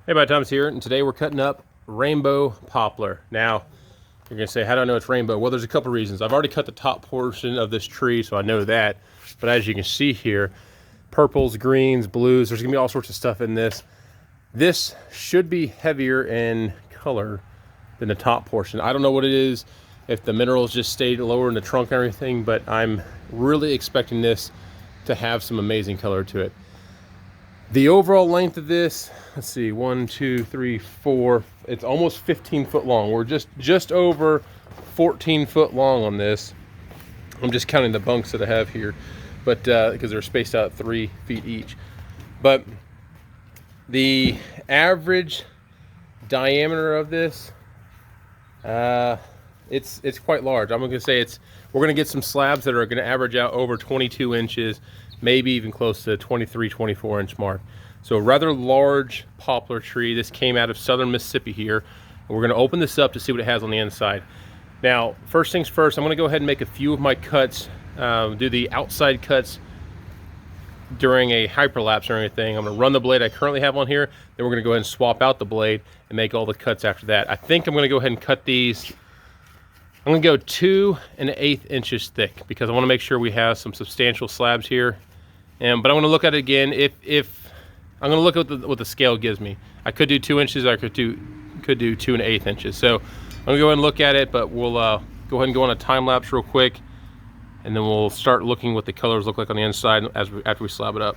Hey, Bud Thomas here, and today we're cutting up rainbow poplar. Now, you're gonna say, how do I know it's rainbow? Well, there's a couple reasons. I've already cut the top portion of this tree, so I know that. But as you can see here, purples, greens, blues, there's gonna be all sorts of stuff in this. This should be heavier in color than the top portion. I don't know what it is, if the minerals just stayed lower in the trunk and everything, but I'm really expecting this to have some amazing color to it. The overall length of this, let's see, 1, 2, 3, 4, it's almost 15 foot long. We're just over 14 foot long on this. I'm just counting the bunks that I have here, but because they're spaced out 3 feet each. But the average diameter of this, it's quite large. I'm gonna say we're gonna get some slabs that are gonna average out over 22 inches, maybe even close to 23, 24 inch mark. So a rather large poplar tree. This came out of southern Mississippi here. We're gonna open this up to see what it has on the inside. Now, first things first, I'm gonna go ahead and make a few of my cuts, do the outside cuts during a hyperlapse or anything. I'm gonna run the blade I currently have on here, then we're gonna go ahead and swap out the blade and make all the cuts after that. I think I'm gonna go ahead and cut these. I'm gonna go 2 1/8 inches thick because I wanna make sure we have some substantial slabs here. But I'm gonna look at it again. If I'm gonna look at what the scale gives me. I could do 2 inches, I could do 2 1/8 inches. So I'm gonna go ahead and look at it, but we'll go ahead and go on a time lapse real quick, and then we'll start looking what the colors look like on the inside after we slab it up.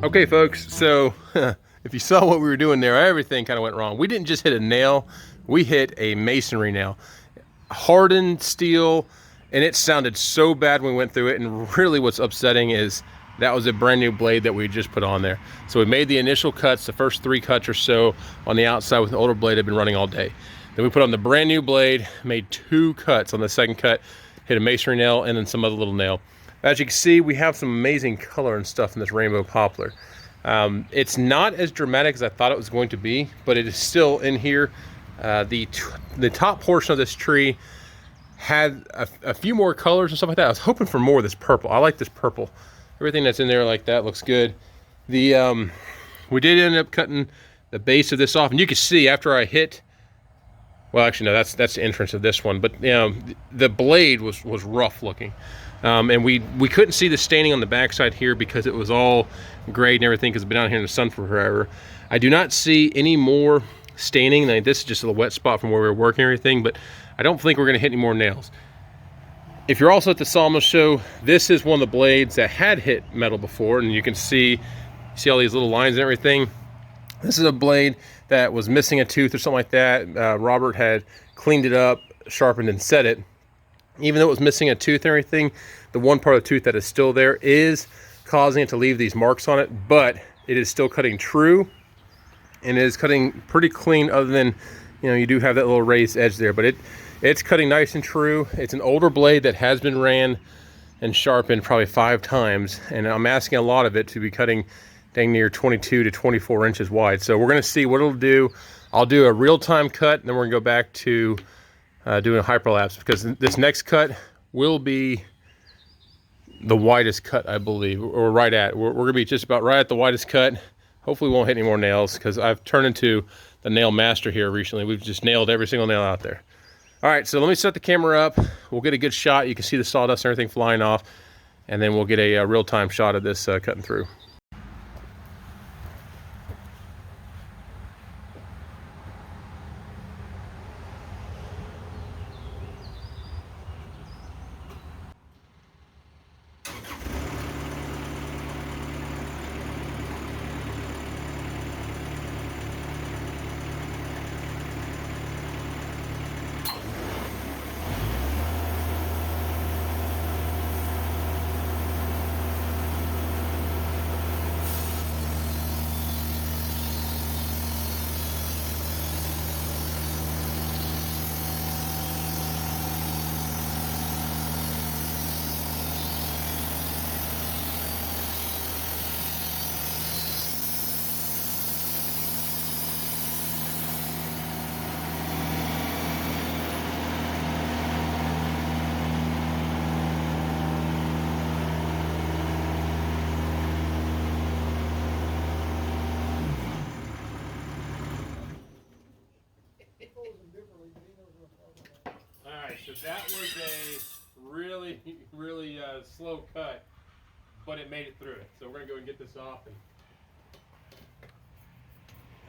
Okay folks, so if you saw what we were doing there, everything kind of went wrong. We didn't just hit a nail, we hit a masonry nail. Hardened steel, and it sounded so bad when we went through it, and really what's upsetting is that was a brand new blade that we just put on there. So we made the initial cuts, the first 3 cuts or so on the outside with an older blade had been running all day. Then we put on the brand new blade, made 2 cuts. On the second cut, hit a masonry nail and then some other little nail. As you can see, we have some amazing color and stuff in this rainbow poplar. It's not as dramatic as I thought it was going to be, but it is still in here. The top portion of this tree had a few more colors and stuff like that. I was hoping for more of this purple. I like this purple. Everything that's in there like that looks good. We did end up cutting the base of this off, and you can see after I hit, well, actually no, that's the entrance of this one, but you know, the blade was rough looking. And we couldn't see the staining on the backside here because it was all grayed and everything because it's been out here in the sun for forever. I do not see any more staining. This is just a wet spot from where we were working and everything, but I don't think we're gonna hit any more nails. If you're also at the Sawmill show, this is one of the blades that had hit metal before, and you can see all these little lines and everything. This is a blade that was missing a tooth or something like that. Robert had cleaned it up, sharpened and set it. Even though it was missing a tooth and everything, the one part of the tooth that is still there is causing it to leave these marks on it, but it is still cutting true, and it is cutting pretty clean, other than, you know, you do have that little raised edge there, but it's cutting nice and true. It's an older blade that has been ran and sharpened probably 5 times, and I'm asking a lot of it to be cutting dang near 22 to 24 inches wide. So we're gonna see what it'll do. I'll do a real-time cut, and then we're gonna go back to doing a hyperlapse, because this next cut will be the widest cut, I believe, or right at. We're gonna be just about right at the widest cut. Hopefully we won't hit any more nails, because I've turned into the nail master here recently. We've just nailed every single nail out there. All right, so let me set the camera up. We'll get a good shot. You can see the sawdust and everything flying off, and then we'll get a real-time shot of this cutting through. Alright, so that was a really, really slow cut, but it made it through it. So we're going to go and get this off. And...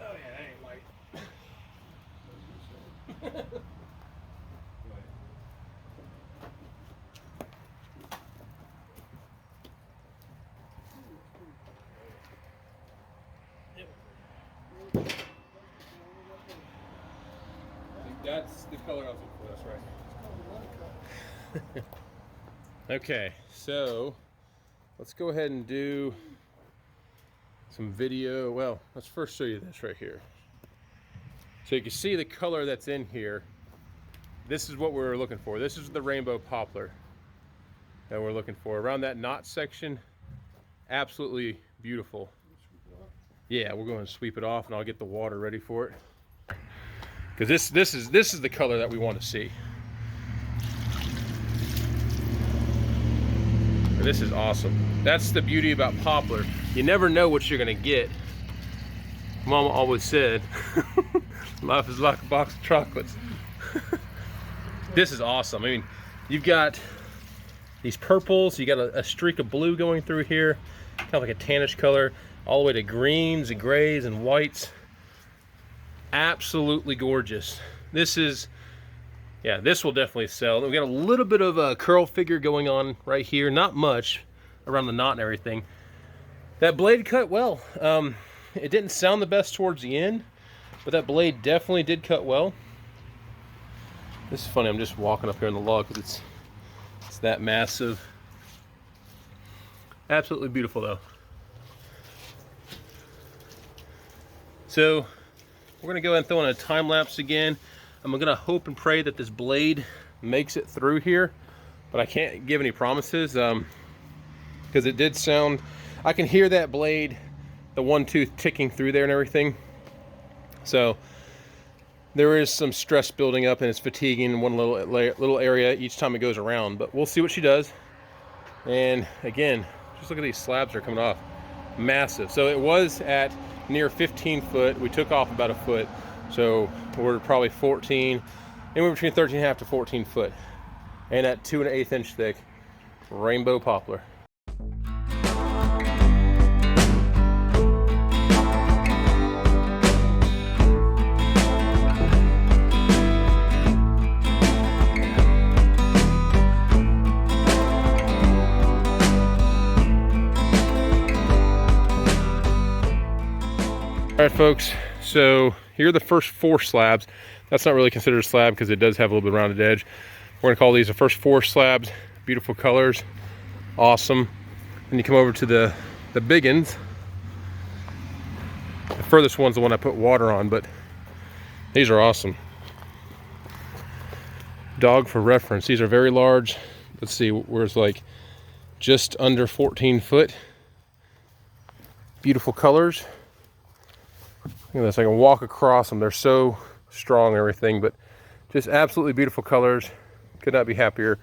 oh yeah, that ain't light. That's the color I was looking for, that's right. Okay, so let's go ahead and do some video. Well, let's first show you this right here. So you can see the color that's in here. This is what we're looking for. This is the rainbow poplar that we're looking for. Around that knot section, absolutely beautiful. Yeah, we're going to sweep it off, and I'll get the water ready for it. Because this is the color that we want to see. This is awesome. That's the beauty about poplar. You never know what you're going to get. Mama always said, life is like a box of chocolates. This is awesome. I mean, you've got these purples, you got a streak of blue going through here, kind of like a tannish color, all the way to greens and grays and whites. Absolutely gorgeous. This is, yeah, this will definitely sell. We got a little bit of a curl figure going on right here, not much around the knot and everything. That blade cut well. It didn't sound the best towards the end, but that blade definitely did cut well. This is funny, I'm just walking up here on the log because it's that massive. Absolutely beautiful though. So we're gonna go ahead and throw in a time lapse again. I'm gonna hope and pray that this blade makes it through here, but I can't give any promises because it did sound, I can hear that blade, the one tooth ticking through there and everything. So there is some stress building up and it's fatiguing in one little area each time it goes around, but we'll see what she does. And again, just look at these slabs that are coming off. Massive. So it was at near 15 foot. We took off about a foot. So we're probably 14, anywhere between 13.5 to 14 foot. And at 2 1/8 inch thick rainbow poplar. All right, folks, so here are the first 4 slabs. That's not really considered a slab because it does have a little bit of rounded edge. We're gonna call these the first 4 slabs. Beautiful colors, awesome. And you come over to the big ones. The furthest one's the one I put water on, but these are awesome. Dog for reference, these are very large. Let's see, where's like just under 14 foot. beautiful colors. Look at this, I can walk across them. They're so strong and everything, but just absolutely beautiful colors. Could not be happier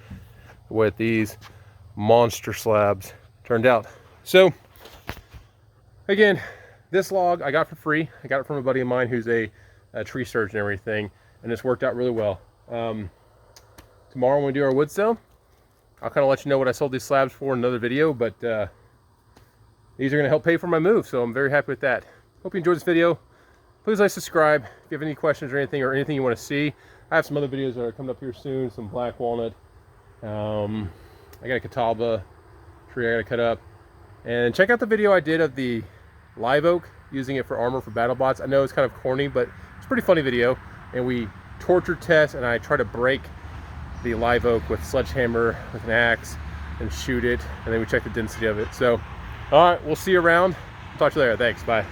with these monster slabs turned out. So again, this log I got for free. I got it from a buddy of mine who's a tree surgeon and everything, and it's worked out really well. Tomorrow when we do our wood sale, I'll kind of let you know what I sold these slabs for in another video, but these are going to help pay for my move, so I'm very happy with that. Hope you enjoyed this video. Please like, subscribe. If you have any questions or anything you want to see, I have some other videos that are coming up here soon. Some black walnut. I got a catawba tree I got to cut up. And check out the video I did of the live oak, using it for armor for battle bots. I know it's kind of corny, but it's a pretty funny video. And we torture test, and I try to break the live oak with sledgehammer, with an axe, and shoot it. And then we check the density of it. So, all right, we'll see you around. Talk to you later. Thanks. Bye.